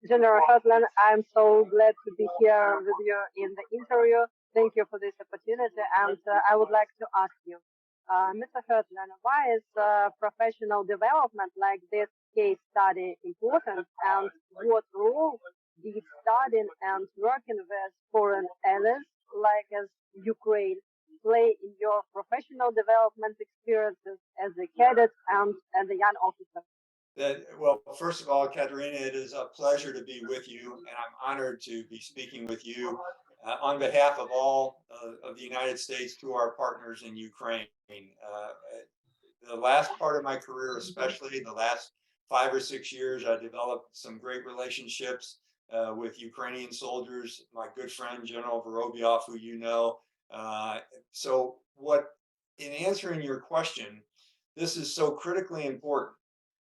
General Hertling, I'm so glad to be here with you in the interview. Thank you for this opportunity. And I would like to ask you, Mr. Hertling, why is professional development like this case study important? And what role did studying and working with foreign allies like as Ukraine play in your professional development experiences as a cadet and as a young officer? Well, first of all, Katerina, it is a pleasure to be with you, and I'm honored to be speaking with you on behalf of all of the United States to our partners in Ukraine. The last part of my career, especially the last 5 or 6 years, I developed some great relationships with Ukrainian soldiers. My good friend, General Vorobyov, who you know. So what, in answering your question, this is so critically important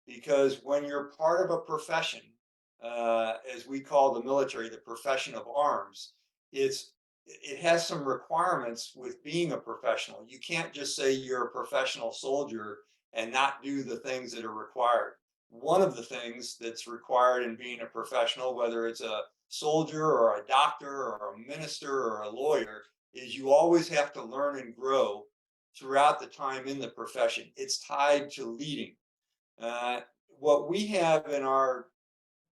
because when you're part of a profession, as we call the military, the profession of arms, it has some requirements with being a professional. You can't just say you're a professional soldier and not do the things that are required. One of the things that's required in being a professional, whether it's a soldier or a doctor or a minister or a lawyer, is you always have to learn and grow throughout the time in the profession. It's tied to leading. Uh, what we have in our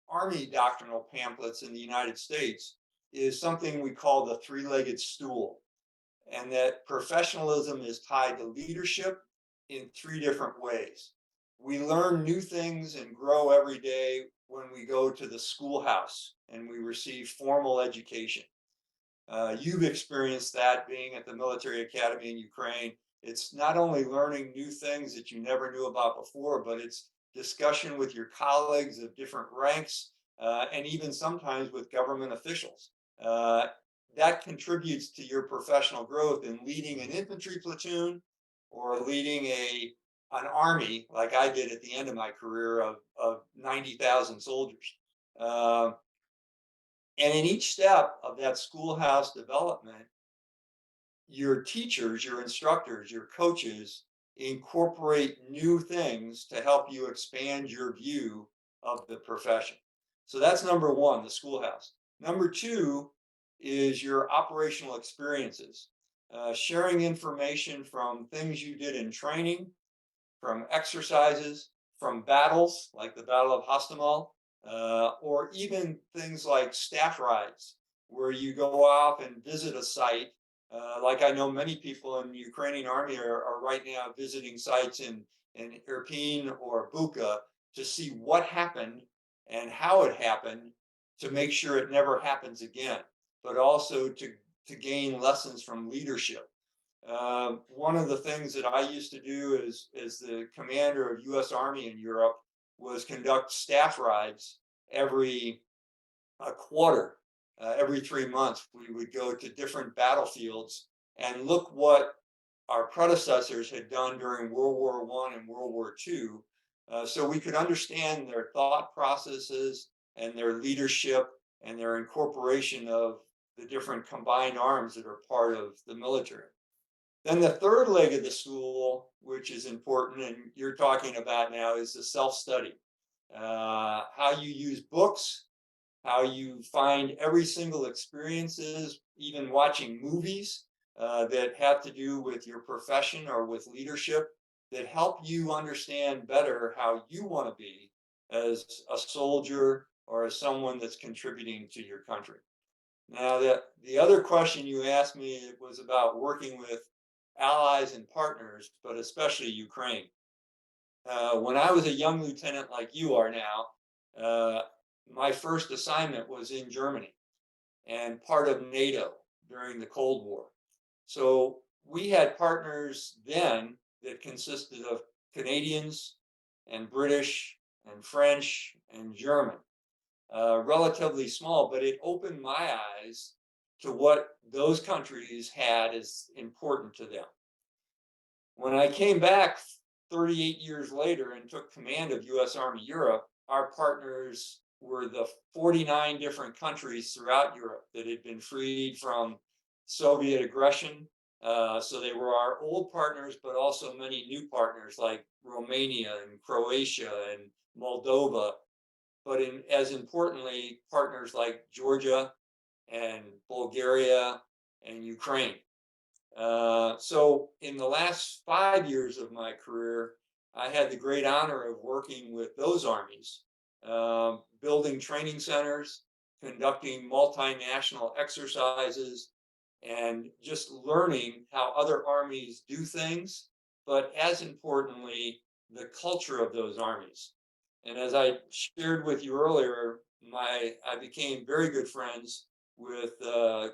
Army doctrinal pamphlets in the United States is something we call the three-legged stool, and that professionalism is tied to leadership in three different ways. We learn new things and grow every day when we go to the schoolhouse and we receive formal education. You've experienced that being at the military academy in Ukraine. It's not only learning new things that you never knew about before, but it's discussion with your colleagues of different ranks, and even sometimes with government officials. Uh, that contributes to your professional growth in leading an infantry platoon or leading an army like I did at the end of my career of 90,000 soldiers. Uh, and in each step of that schoolhouse development, your teachers, your instructors, your coaches incorporate new things to help you expand your view of the profession. So that's number one, the schoolhouse. Number two is your operational experiences, sharing information from things you did in training, from exercises, from battles like the Battle of Hostomel, or even things like staff rides, where you go off and visit a site. Like I know many people in the Ukrainian army are right now visiting sites in Irpin or Bucha to see what happened and how it happened to make sure it never happens again, but also to gain lessons from leadership. One of the things that I used to do as the commander of U.S. Army in Europe was conduct staff rides every a quarter, every 3 months. We would go to different battlefields and look what our predecessors had done during World War I and World War II, so we could understand their thought processes and their leadership and their incorporation of the different combined arms that are part of the military. Then the third leg of the stool, which is important, and you're talking about now, is the self-study. How you use books, how you find every single experiences, even watching movies that have to do with your profession or with leadership that help you understand better how you want to be as a soldier or as someone that's contributing to your country. Now, the other question you asked me was about working with allies and partners, but especially Ukraine. When I was a young lieutenant like you are now, my first assignment was in Germany and part of NATO during the Cold War. So we had partners then that consisted of Canadians and British and French and German, relatively small, but it opened my eyes to what those countries had as important to them. When I came back 38 years later and took command of U.S. Army Europe, our partners were the 49 different countries throughout Europe that had been freed from Soviet aggression. So they were our old partners, but also many new partners like Romania and Croatia and Moldova. but as importantly, partners like Georgia and Bulgaria and Ukraine. So in the last 5 years of my career, I had the great honor of working with those armies, building training centers, conducting multinational exercises, and just learning how other armies do things, but as importantly, the culture of those armies. And as I shared with you earlier, I became very good friends with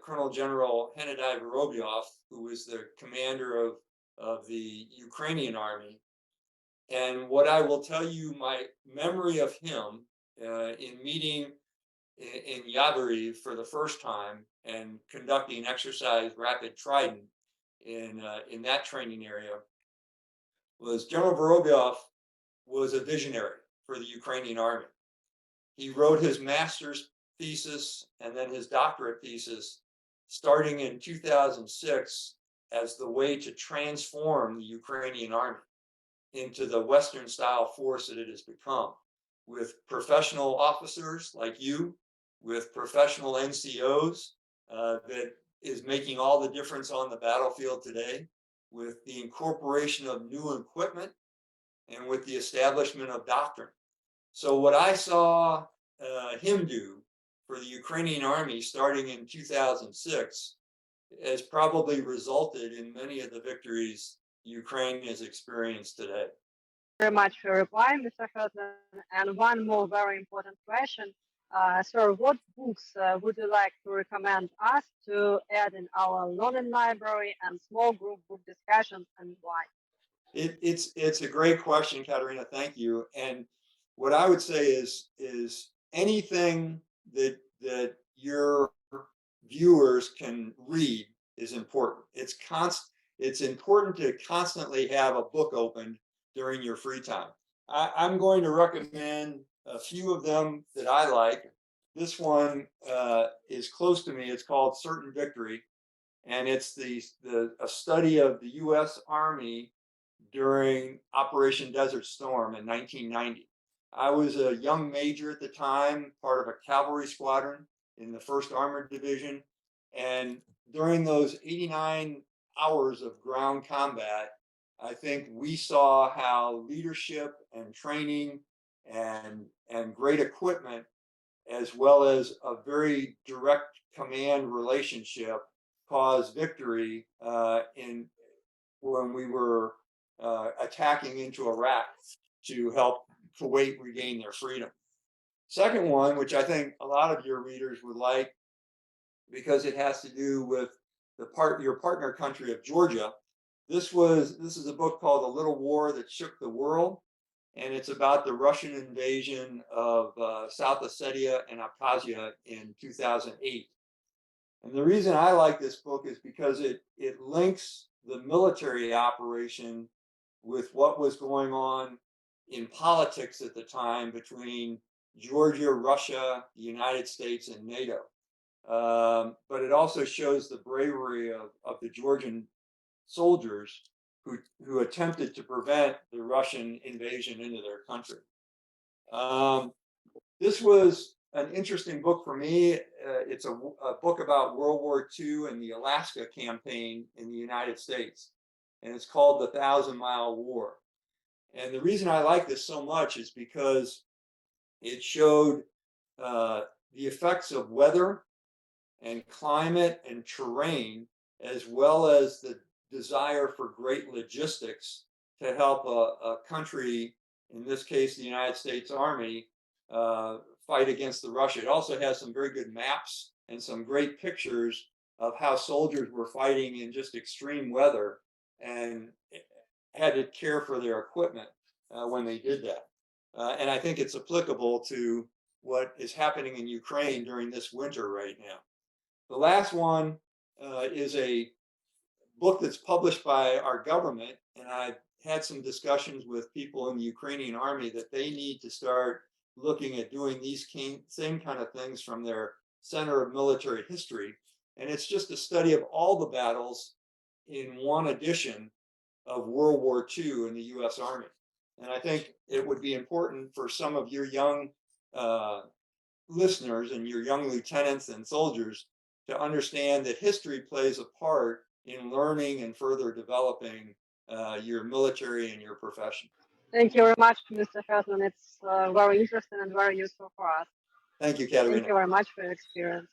Colonel General Hennady Vorobyov, who was the commander of the Ukrainian army. And what I will tell you, my memory of him in meeting in Yavoriv for the first time and conducting exercise Rapid Trident in that training area was General Vorobyov was a visionary for the Ukrainian army. He wrote his master's thesis and then his doctorate thesis starting in 2006 as the way to transform the Ukrainian army into the Western style force that it has become, with professional officers like you, with professional NCOs that is making all the difference on the battlefield today, with the incorporation of new equipment, and with the establishment of doctrine. So what I saw him do for the Ukrainian army starting in 2006 has probably resulted in many of the victories Ukraine has experienced today. Very much for reply, Mr. Hertling. And one more very important question. Sir, what books would you like to recommend us to add in our learning library and small group book discussions, and why? It's a great question, Katerina. Thank you. And what I would say is anything that your viewers can read is important. It's important to constantly have a book opened during your free time. I'm going to recommend a few of them that I like. This one is close to me. It's called Certain Victory, and it's a study of the U.S. Army during Operation Desert Storm in 1990. I was a young major at the time, part of a cavalry squadron in the 1st Armored Division. And during those 89 hours of ground combat, I think we saw how leadership and training and great equipment, as well as a very direct command relationship, caused victory in when we were attacking into Iraq to help Kuwait regain their freedom. Second one, which I think a lot of your readers would like, because it has to do with your partner country of Georgia. This is a book called The Little War That Shook the World, and it's about the Russian invasion of South Ossetia and Abkhazia in 2008. And the reason I like this book is because it links the military operation with what was going on in politics at the time between Georgia, Russia, the United States, and NATO. But it also shows the bravery of the Georgian soldiers who attempted to prevent the Russian invasion into their country. This was an interesting book for me. It's a book about World War II and the Alaska campaign in the United States, and it's called The Thousand Mile War. And the reason I like this so much is because it showed the effects of weather and climate and terrain, as well as the desire for great logistics to help a country, in this case, the United States Army, fight against the Russia. It also has some very good maps and some great pictures of how soldiers were fighting in just extreme weather and had to care for their equipment when they did that. And I think it's applicable to what is happening in Ukraine during this winter right now. The last one is a book that's published by our government, and I've had some discussions with people in the Ukrainian army that they need to start looking at doing these same kind of things from their Center of Military History. And it's just a study of all the battles in one edition of World War II in the U.S. Army. And I think it would be important for some of your young listeners and your young lieutenants and soldiers to understand that history plays a part in learning and further developing your military and your profession. Thank you very much, Mr. Hertling. It's very interesting and very useful for us. Thank you, Thank Katerina. you very much for your experience.